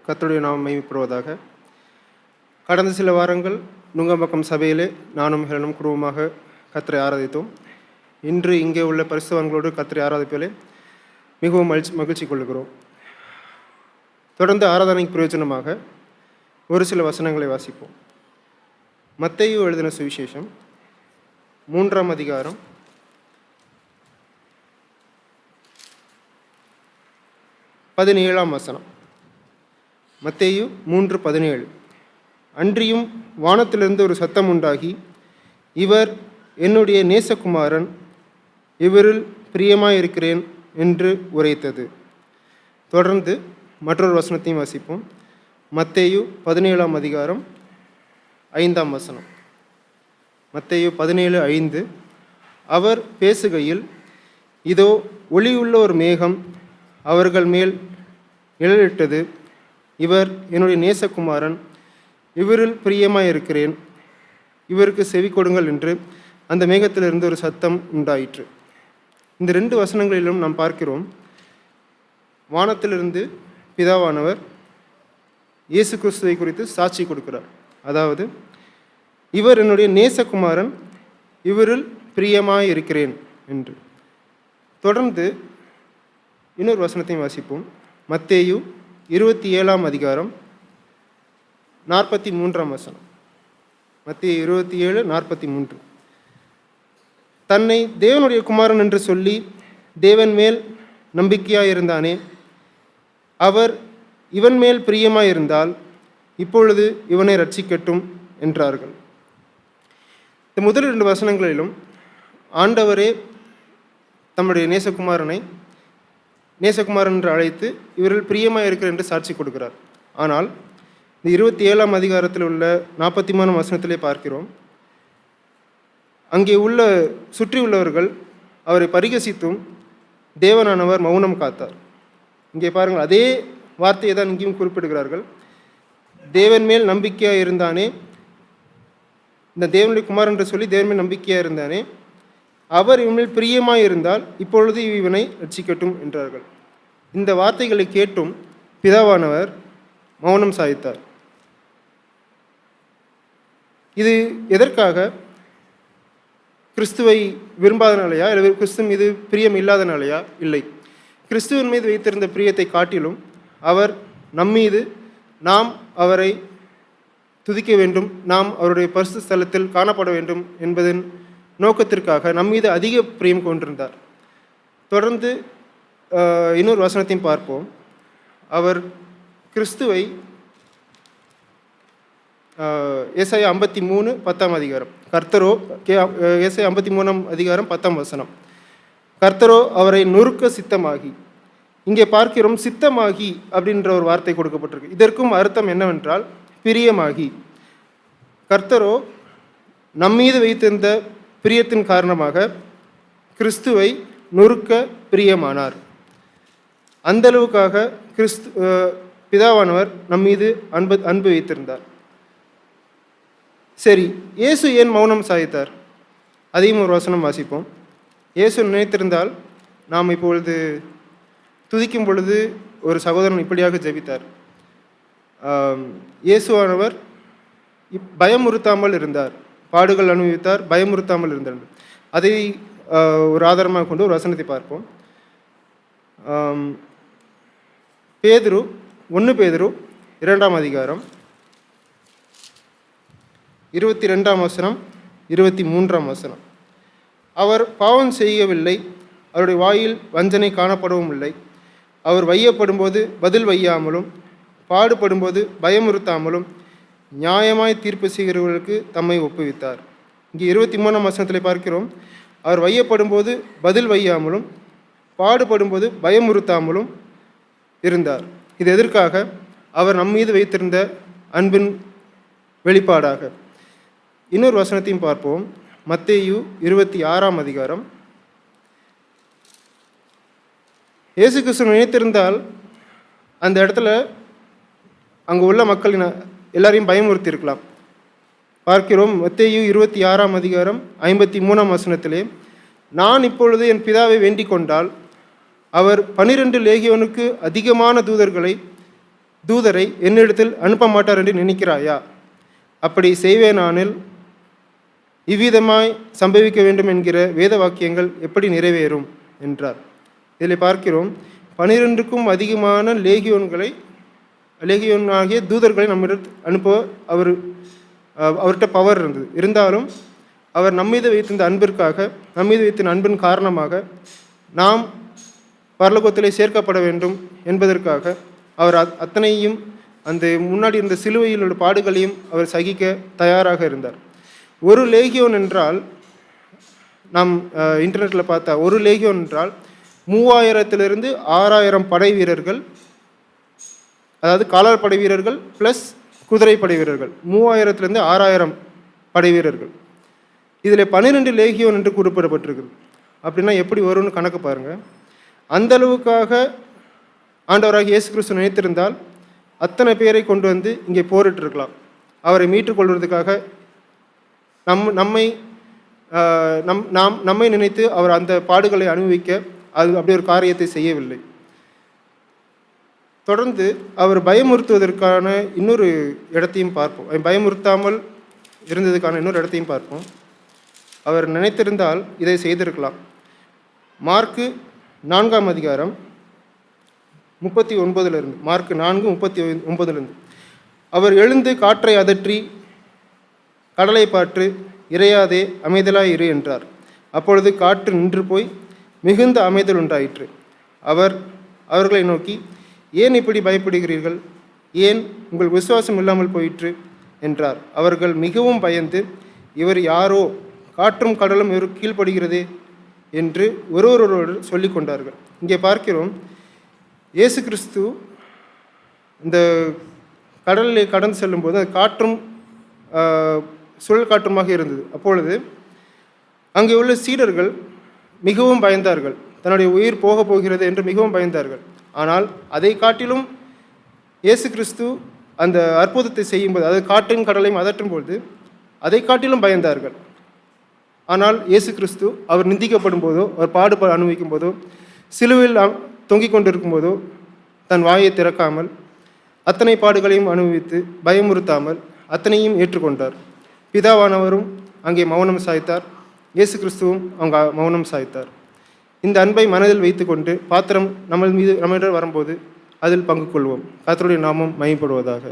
கர்த்தருடைய நாமம் மகிமைப்படுவதாக. கடந்த சில வாரங்கள் நுங்கம்பாக்கம் சபையிலே நானும் ஹெலனும் குடும்பமாக கர்த்தரை ஆராதித்தோம். இன்று இங்கே உள்ள பரிசுத்தவான்களோடு கர்த்தரை ஆராதிப்பதிலே மிகவும் மகிழ்ச்சி கொள்கிறோம். தொடர்ந்து ஆராதனைக்கு பிரயோஜனமாக ஒரு சில வசனங்களை வாசிப்போம். மத்தேயு எழுதின சுவிசேஷம் 3ஆம் அதிகாரம் 17ஆம் வசனம். மத்தேயு 3:17. அன்றியும் வானத்திலிருந்து ஒரு சத்தம் உண்டாகி, இவர் என்னுடைய நேசகுமாரன், இவரில் பிரியமாயிருக்கிறேன் என்று உரைத்தது. தொடர்ந்து மற்றொரு வசனத்தையும் வாசிப்போம். மத்தேயு 17ஆம் அதிகாரம் 5ஆம் வசனம். மத்தேயு 17:5. அவர் பேசுகையில், இதோ ஒளியுள்ள ஒரு மேகம் அவர்கள் மேல் நிழலிட்டது. இவர் என்னுடைய நேசகுமாரன், இவரில் பிரியமாயிருக்கிறேன், இவருக்கு செவி கொடுங்கள் என்று அந்த மேகத்திலிருந்து ஒரு சத்தம் உண்டாயிற்று. இந்த 2 வசனங்களிலும் நாம் பார்க்கிறோம், வானத்திலிருந்து பிதாவானவர் இயேசு கிறிஸ்துவை குறித்து சாட்சி கொடுக்கிறார். அதாவது, இவர் என்னுடைய நேசகுமாரன், இவரில் பிரியமாயிருக்கிறேன் என்று. தொடர்ந்து இன்னொரு வசனத்தையும் வாசிப்போம். மத்தேயு 27ஆம் அதிகாரம் 43ஆம் வசனம். மத்தேயு 27:43. தன்னை தேவனுடைய குமாரன் என்று சொல்லி தேவன் மேல் நம்பிக்கையாயிருந்தானே, அவர் இவன் மேல் பிரியமாயிருந்தால் இப்பொழுது இவனை ரட்சிக்கட்டும் என்றார்கள். இந்த முதல் 2 வசனங்களிலும் ஆண்டவரே தம்முடைய நேசகுமாரன் என்று அழைத்து இவரில் பிரியமாக இருக்கிற என்று சாட்சி கொடுக்கிறார். ஆனால் இந்த 27ஆம் அதிகாரத்தில் உள்ள 43ஆம் வசனத்திலே பார்க்கிறோம், அங்கே உள்ள சுற்றி உள்ளவர்கள் அவரை பரிகசித்தும் தேவனானவர் மௌனம் காத்தார். இங்கே பாருங்கள், அதே வார்த்தையை தான் இங்கேயும் குறிப்பிடுகிறார்கள். தேவன் மேல் நம்பிக்கையாக இருந்தானே, இந்த தேவனுடைய குமாரன் என்று சொல்லி தேவன் மேல் நம்பிக்கையாக இருந்தானே, அவர் இவனில் பிரியமாக இருந்தால் இப்பொழுது இவனை ரட்சிக்கட்டும் என்றார்கள். இந்த வார்த்தைகளை கேட்டும் பிதாவானவர் மௌனம் சாதித்தார். இது எதற்காக? கிறிஸ்துவை விரும்பாதனாலையா, இல்லை கிறிஸ்து மீது பிரியம் இல்லாதனாலையா? இல்லை. கிறிஸ்துவின் மீது வைத்திருந்த பிரியத்தை காட்டிலும் அவர் நம்மீது நாம் அவரை துதிக்க வேண்டும், நாம் அவருடைய பரிசுத்த ஸ்தலத்தில் காணப்பட வேண்டும் என்பதன் நோக்கத்திற்காக நம்மீது அதிக பிரியம் கொண்டிருந்தார். தொடர்ந்து இன்னொரு வசனத்தையும் பார்ப்போம். அவர் கிறிஸ்துவை ஏசாயா 53:10 அதிகாரம், கர்த்தரோ ஏசாயா 53ஆம் அதிகாரம் 10ஆம் வசனம். கர்த்தரோ அவரை நொறுக்க சித்தமாகி. இங்கே பார்க்கிறோம், சித்தமாகி அப்படின்ற ஒரு வார்த்தை கொடுக்கப்பட்டிருக்கு. இதற்கும் அர்த்தம் என்னவென்றால் பிரியமாகி. கர்த்தரோ நம்மீது வைத்திருந்த பிரியத்தின் காரணமாக கிறிஸ்துவை நொறுக்க பிரியமானார். அந்தளவுக்காக பிதாவானவர் நம்மீது அன்பு வைத்திருந்தார். சரி, இயேசு ஏன் மௌனம் சாதித்தார்? அதையும் ஒரு வசனம் வாசிப்போம். இயேசு நினைத்திருந்தால் நாம் இப்பொழுது துதிக்கும் பொழுது ஒரு சகோதரன் இப்படியாக ஜெபித்தார். இயேசுவானவர் பயமுறுத்தாமல் இருந்தார், பாடுகள் அனுபவித்தார், பயமுறுத்தாமல் இருந்தார். அதை ஒரு ஆதாரமாக கொண்டு ஒரு வசனத்தை பார்ப்போம். பேதுரு 1 பேதுரு 2ஆம் அதிகாரம் 22ஆம் வசனம் 23ஆம் வசனம். அவர் பாவம் செய்யவில்லை, அவருடைய வாயில் வஞ்சனை காணப்படவும் இல்லை. அவர் வையப்படும்போது பதில் வையாமலும், பாடுபடும்போது பயமுறுத்தாமலும் நியாயமாய் தீர்ப்பு செய்கிறவர்களுக்கு தம்மை ஒப்புவித்தார். இங்கே 23ஆம் வசனத்தில் பார்க்கிறோம், அவர் வையப்படும்போது பதில் வையாமலும் பாடுபடும்போது பயமுறுத்தாமலும் இருந்தார். இது எதற்காக? அவர் நம்மீது வைத்திருந்த அன்பின் வெளிப்பாடாக. இன்னொரு வசனத்தையும் பார்ப்போம். மத்தேயு 26ஆம் அதிகாரம். இயேசு கிறிஸ்து நினைத்திருந்தால் அந்த இடத்துல அங்கே உள்ள மக்கள் எல்லாரையும் பயமுறுத்தி இருக்கலாம். பார்க்கிறோம், மத்தேயு 26ஆம் அதிகாரம் 53ஆம் வசனத்திலே, நான் இப்பொழுது என் பிதாவை வேண்டிக் கொண்டால் அவர் 12 லேகியோனுக்கு அதிகமான தூதர்களை தூதரை என்னிடத்தில் அனுப்ப மாட்டார் என்று நினைக்கிறாயா? அப்படி செய்வேனானில் இவ்விதமாய் சம்பவிக்க வேண்டும் என்கிற வேத வாக்கியங்கள் எப்படி நிறைவேறும் என்றார். இதில் பார்க்கிறோம், 12க்கும் அதிகமான லேகியோனாகிய தூதர்களை நம்மிடம் அனுப்ப அவர்கிட்ட பவர் இருந்தது. இருந்தாலும் அவர் நம்மீது வைத்திருந்த அன்பிற்காக, நம்மீது வைத்திருந்த அன்பின் காரணமாக நாம் பரலோகத்திலே சேர்க்கப்பட வேண்டும் என்பதற்காக அவர் அத்தனையும் அந்த முன்னாடி இருந்த சிலுவையில் உள்ள பாடுகளையும் அவர் சகிக்க தயாராக இருந்தார். ஒரு லேகியோன் என்றால், நாம் இன்டர்நெட்டில் பார்த்தா, ஒரு லேகியோன் என்றால் 3000 6000 படை வீரர்கள், அதாவது காலால் படை வீரர்கள் ப்ளஸ் குதிரை படை வீரர்கள், 3000 6000 படை வீரர்கள். இதில் 12 லேகியோன் என்று குறிப்பிடப்பட்டிருக்குது. அப்படின்னா எப்படி வரும்னு கணக்கு பாருங்கள். அந்த அளவுக்காக ஆண்டவராக இயேசு கிறிஸ்து நினைத்திருந்தால் அத்தனை பேரை கொண்டு வந்து இங்கே போரிட்டிருக்கலாம். அவரை மீட்டுக்கொள்வதற்காக நம்மை நினைத்து அவர் அந்த பாடுகளை அனுபவிக்க அப்படி ஒரு காரியத்தை செய்யவில்லை. தொடர்ந்து அவர் பயமுறுத்துவதற்கான இன்னொரு இடத்தையும் பார்ப்போம். பயமுறுத்தாமல் இருந்ததுக்கான இன்னொரு இடத்தையும் பார்ப்போம். அவர் நினைத்திருந்தால் இதை செய்திருக்கலாம். மார்க்கு 4ஆம் அதிகாரம் 39 மார்க் 4:39 அவர் எழுந்து காற்றை அதற்றி கடலை பாற்று, இறையாதே, அமைதலாய் இரு என்றார். அப்பொழுது காற்று நின்று போய் மிகுந்த அமைதல் உண்டாயிற்று. அவர்களை நோக்கி, ஏன் இப்படி பயப்படுகிறீர்கள்? ஏன் உங்கள் விசுவாசம் இல்லாமல் போயிற்று என்றார். அவர்கள் மிகவும் பயந்து, இவர் யாரோ, காற்றும் கடலும் இவர் கீழ்ப்படுகிறதே என்று ஒருவரோடு சொல்லி கொண்டார்கள். இங்கே பார்க்கிறோம், இயேசு கிறிஸ்து இந்த கடலில் கடந்து செல்லும்போது அது காற்றும் சுழல் காற்றுமாக இருந்தது. அப்பொழுது அங்கே உள்ள சீடர்கள் மிகவும் பயந்தார்கள். தன்னுடைய உயிர் போக போகிறது என்று மிகவும் பயந்தார்கள். ஆனால் அதை காட்டிலும் இயேசு கிறிஸ்து அந்த அற்புதத்தை செய்யும்போது, அதாவது காற்றின் கடலையும் அதற்றும் பொழுது அதை காட்டிலும் பயந்தார்கள். ஆனால் இயேசு கிறிஸ்து அவர் நிந்திக்கப்படும் போதோ, அவர் பாடுபாடு அனுபவிக்கும் போதோ, சிலுவையில் தொங்கிக் கொண்டிருக்கும் போதோ தன் வாயை திறக்காமல் அத்தனை பாடுகளையும் அனுபவித்து பயமுறுத்தாமல் அத்தனையும் ஏற்றுக்கொண்டார். பிதாவானவரும் அங்கே மௌனம் சாய்த்தார். இயேசு கிறிஸ்துவும் அவங்க மௌனம் சாய்த்தார். இந்த அன்பை மனதில் வைத்துக்கொண்டு பாத்திரம் நம்மிடம் வரும்போது அதில் பங்கு கொள்வோம். கர்த்தருடைய நாமம் மகிமைப்படுவதாக.